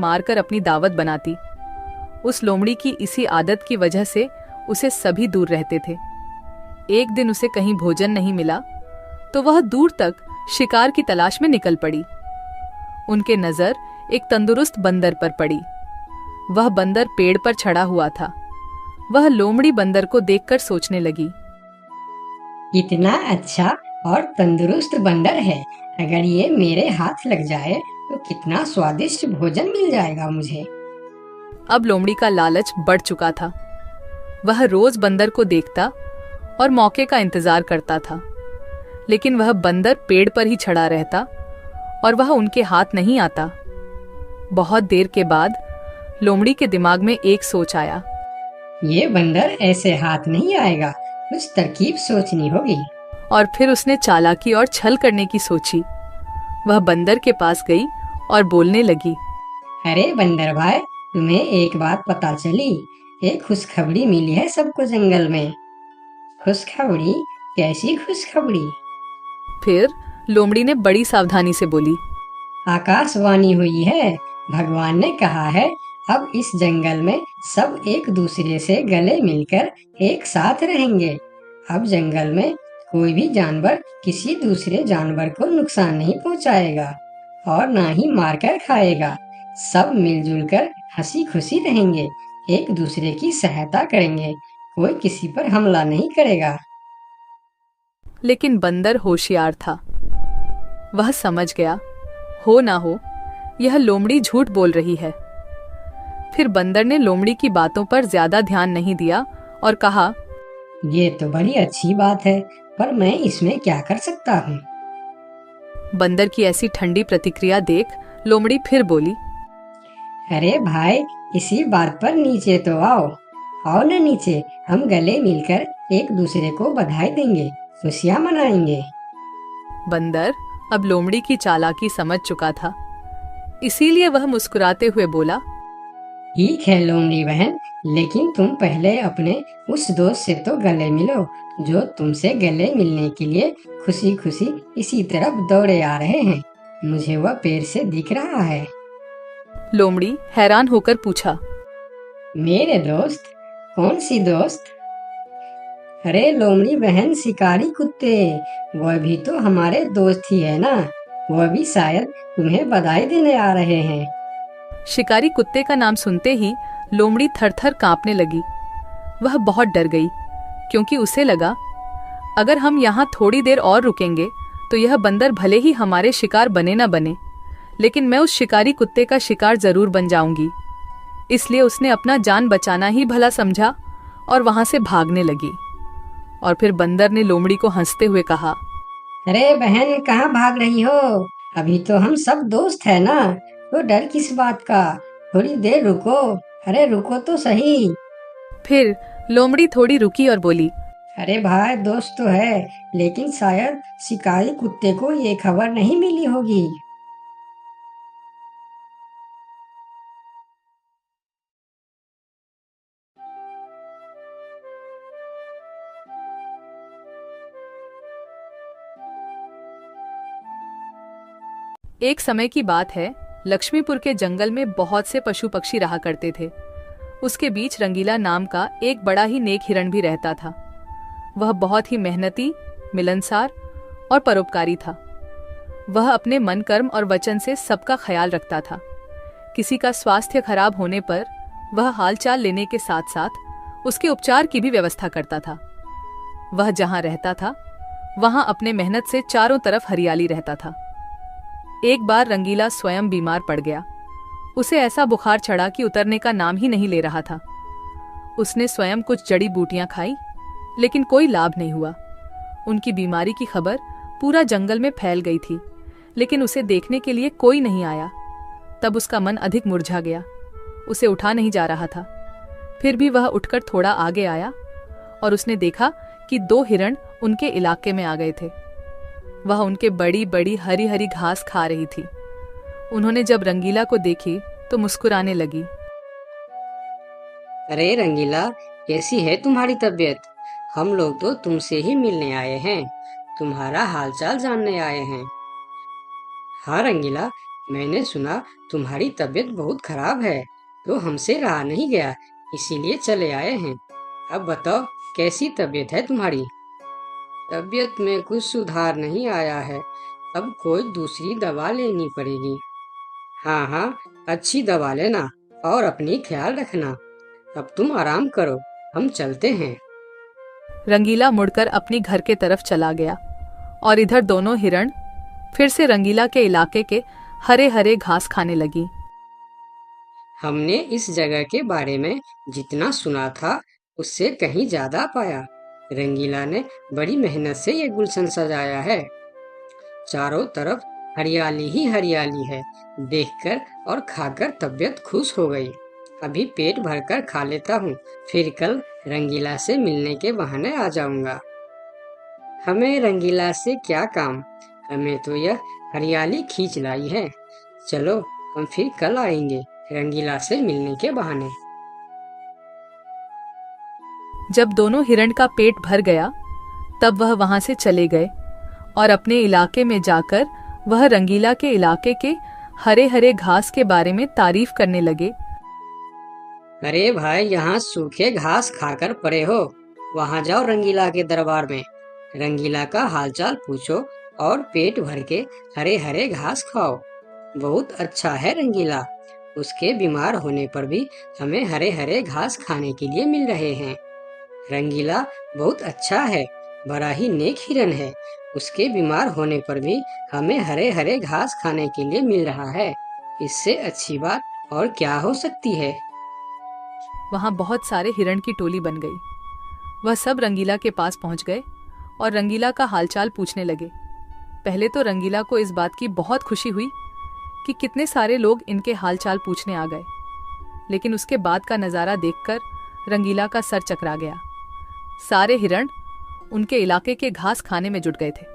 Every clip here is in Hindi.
मारकर अपनी दावत बनाती। उस लोमड़ी की इसी आदत की वजह से उसे सभी दूर रहते थे। एक दिन उसे कहीं भोजन नहीं मिला तो वह दूर तक शिकार की तलाश में निकल पड़ी। उनके नजर एक तंदुरुस्त बंदर पर पड़ी। वह बंदर पेड़ पर चढ़ा हुआ था। वह लोमड़ी बंदर को देखकर सोचने लगी, इतना अच्छा और तंदुरुस्त बंदर है, अगर ये मेरे हाथ लग जाए तो कितना स्वादिष्ट भोजन मिल जाएगा मुझे। अब लोमड़ी का लालच बढ़ चुका था। वह रोज बंदर को देखता और मौके का इंतजार करता था, लेकिन वह बंदर पेड़ पर ही चढ़ा रहता और वह उनके हाथ नहीं आता। बहुत देर के बाद लोमड़ी के दिमाग में एक सोच आया। ये बंदर ऐसे हाथ नहीं आएगा, कुछ तरकीब सोचनी होगी। और फिर उसने चालाकी और छल करने की सोची। वह बंदर के पास गई और बोलने लगी, अरे बंदर भाई, तुम्हें एक बात पता चली? एक खुशखबरी मिली है सबको जंगल में। खुशखबरी? कैसी खुशखबरी? फिर लोमड़ी ने बड़ी सावधानी से बोली, आकाशवाणी हुई है। भगवान ने कहा है अब इस जंगल में सब एक दूसरे से गले मिलकर एक साथ रहेंगे। अब जंगल में कोई भी जानवर किसी दूसरे जानवर को नुकसान नहीं पहुंचाएगा और ना ही मारकर खाएगा। सब मिलजुल कर हंसी खुशी रहेंगे, एक दूसरे की सहायता करेंगे, कोई किसी पर हमला नहीं करेगा। लेकिन बंदर होशियार था। वह समझ गया, हो ना हो यह लोमड़ी झूठ बोल रही है। फिर बंदर ने लोमड़ी की बातों पर ज्यादा ध्यान नहीं दिया और कहा, ये तो बड़ी अच्छी बात है, पर मैं इसमें क्या कर सकता हूँ? बंदर की ऐसी ठंडी प्रतिक्रिया देख लोमड़ी फिर बोली, अरे भाई, इसी बात पर नीचे तो आओ। आओ ना नीचे, हम गले मिलकर एक दूसरे को बधाई देंगे, खुशियाँ मनाएंगे। बंदर अब लोमड़ी की चालाकी समझ चुका था, इसीलिए वह मुस्कुराते हुए बोला, ठीक है लोमड़ी बहन, लेकिन तुम पहले अपने उस दोस्त से तो गले मिलो जो तुमसे गले मिलने के लिए खुशी खुशी इसी तरफ दौड़े आ रहे हैं। मुझे वह पेड़ से दिख रहा है। लोमड़ी हैरान होकर पूछा, मेरे दोस्त? कौन सी दोस्त? अरे लोमड़ी बहन, शिकारी कुत्ते, वह भी तो हमारे दोस्त ही है ना। वह भी शायद तुम्हें बधाई देने आ रहे हैं। शिकारी कुत्ते का नाम सुनते ही लोमड़ी थर-थर कांपने लगी। वह बहुत डर गई, क्योंकि उसे लगा अगर हम यहाँ थोड़ी देर और रुकेंगे तो यह बंदर भले ही हमारे शिकार बने न बने, लेकिन मैं उस शिकारी कुत्ते का शिकार जरूर बन जाऊंगी। इसलिए उसने अपना जान बचाना ही भला समझा और वहां से भागने लगी। और फिर बंदर ने लोमड़ी को हंसते हुए कहा, अरे बहन, कहाँ भाग रही हो? अभी तो हम सब दोस्त है ना, तो डर किस बात का? थोड़ी देर रुको। अरे रुको तो सही। फिर लोमड़ी थोड़ी रुकी और बोली, अरे भाई, दोस्त तो है, लेकिन शायद शिकारी कुत्ते को ये खबर नहीं मिली होगी। एक समय की बात है, लक्ष्मीपुर के जंगल में बहुत से पशु पक्षी रहा करते थे। उसके बीच रंगीला नाम का एक बड़ा ही नेक हिरण भी रहता था। वह बहुत ही मेहनती, मिलनसार और परोपकारी था। वह अपने मन, कर्म और वचन से सबका ख्याल रखता था। किसी का स्वास्थ्य खराब होने पर वह हालचाल लेने के साथ साथ उसके उपचार की भी व्यवस्था करता था। वह जहां रहता था वहां अपने मेहनत से चारों तरफ हरियाली रहता था। एक बार रंगीला स्वयं बीमार पड़ गया। उसे ऐसा बुखार चढ़ा कि उतरने का नाम ही नहीं ले रहा था। उसने स्वयं कुछ जड़ी बूटियां खाई, लेकिन कोई लाभ नहीं हुआ। उनकी बीमारी की खबर पूरा जंगल में फैल गई थी, लेकिन उसे देखने के लिए कोई नहीं आया। तब उसका मन अधिक मुरझा गया। उसे उठा नहीं जा रहा था। फिर भी वह उठकर थोड़ा आगे आया और उसने देखा कि 2 हिरण उनके इलाके में आ गए थे। वह उनके बड़ी बड़ी हरी हरी घास खा रही थी। उन्होंने जब रंगीला को देखी तो मुस्कुराने लगी। अरे रंगीला, कैसी है तुम्हारी तबीयत? हम लोग तो तुमसे ही मिलने आए हैं, तुम्हारा हालचाल जानने आए हैं। हाँ रंगीला, मैंने सुना तुम्हारी तबीयत बहुत खराब है, तो हमसे रहा नहीं गया, इसीलिए चले आए हैं। अब बताओ, कैसी तबीयत है तुम्हारी? तबीयत में कुछ सुधार नहीं आया है, अब कोई दूसरी दवा लेनी पड़ेगी। हाँ हाँ, अच्छी दवा लेना और अपनी ख्याल रखना। अब तुम आराम करो, हम चलते हैं। रंगीला मुड़कर अपनी घर के तरफ चला गया और इधर दोनों हिरण फिर से रंगीला के इलाके के हरे हरे घास खाने लगी। हमने इस जगह के बारे में जितना सुना था उससे कहीं ज्यादा पाया। रंगीला ने बड़ी मेहनत से ये गुलशन सजाया है। चारों तरफ हरियाली ही हरियाली है। देखकर और खाकर तबीयत खुश हो गई। अभी पेट भरकर खा लेता हूँ, फिर कल रंगीला से मिलने के बहाने आ जाऊंगा। हमें रंगीला से क्या काम, हमें तो यह हरियाली खींच लाई है। चलो, हम फिर कल आएंगे रंगीला से मिलने के बहाने। जब दोनों हिरण का पेट भर गया तब वह वहां से चले गए और अपने इलाके में जाकर वह रंगीला के इलाके के हरे हरे घास के बारे में तारीफ करने लगे। अरे भाई, यहाँ सूखे घास खाकर पड़े हो, वहाँ जाओ रंगीला के दरबार में। रंगीला का हालचाल पूछो और पेट भर के हरे हरे घास खाओ। बहुत अच्छा है रंगीला, उसके बीमार होने पर भी हमें हरे हरे घास खाने के लिए मिल रहे हैं। रंगीला बहुत अच्छा है, बड़ा ही नेक हिरन है। उसके बीमार होने पर भी हमें हरे हरे घास खाने के लिए मिल रहा है। इससे अच्छी बात और क्या हो सकती है। वहां बहुत सारे हिरण की टोली बन गई। वह सब रंगीला के पास पहुंच गए और रंगीला का हालचाल पूछने लगे। पहले तो रंगीला को इस बात की बहुत खुशी हुई कि कितने सारे लोग इनके हालचाल पूछने आ गए, लेकिन उसके बाद का नज़ारा देखकर रंगीला का सर चकरा गया। सारे हिरण उनके इलाके के घास खाने में जुट गए थे।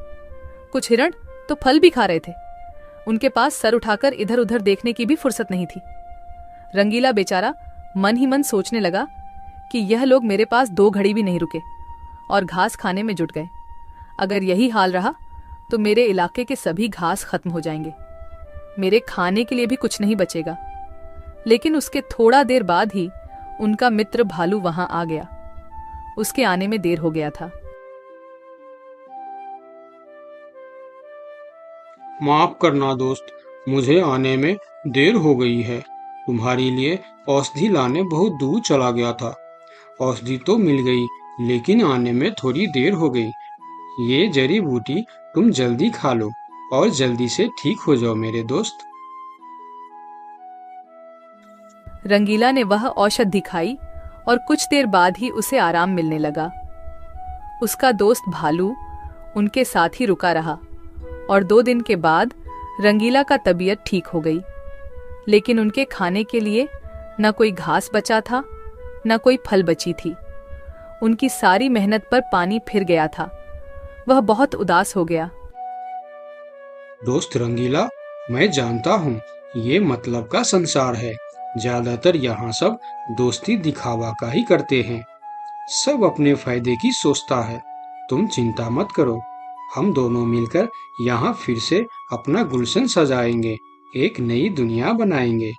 कुछ हिरण तो फल भी खा रहे थे। उनके पास सर उठाकर इधर उधर देखने की भी फुर्सत नहीं थी। रंगीला बेचारा मन ही मन सोचने लगा कि यह लोग मेरे पास 2 घड़ी भी नहीं रुके और घास खाने में जुट गए। अगर यही हाल रहा तो मेरे इलाके के सभी घास खत्म हो जाएंगे, मेरे खाने के लिए भी कुछ नहीं बचेगा। लेकिन उसके थोड़ा देर बाद ही उनका मित्र भालू वहां आ गया। उसके आने में देर हो गया था। माफ करना दोस्त, मुझे आने में देर हो गई है। तुम्हारे लिए औषधि लाने बहुत दूर चला गया था। औषधि तो मिल गई, लेकिन आने में थोड़ी देर हो गई। ये जड़ी बूटी तुम जल्दी खा लो और जल्दी से ठीक हो जाओ मेरे दोस्त। रंगीला ने वह औषधि खाई और कुछ देर बाद ही उसे आराम मिलने लगा। उसका दोस्त भालू उनके साथ ही रुका रहा और 2 दिन के बाद रंगीला का तबीयत ठीक हो गई। लेकिन उनके खाने के लिए न कोई घास बचा था, न कोई फल बची थी। उनकी सारी मेहनत पर पानी फिर गया था। वह बहुत उदास हो गया। दोस्त रंगीला, मैं जानता हूँ ये मतलब का संसार है। ज्यादातर यहाँ सब दोस्ती दिखावा का ही करते हैं। सब अपने फायदे की सोचता है। तुम चिंता मत करो, हम दोनों मिलकर यहाँ फिर से अपना गुलशन सजाएंगे, एक नई दुनिया बनाएंगे।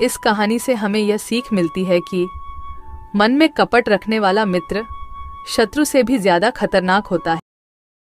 इस कहानी से हमें यह सीख मिलती है कि मन में कपट रखने वाला मित्र शत्रु से भी ज्यादा खतरनाक होता है।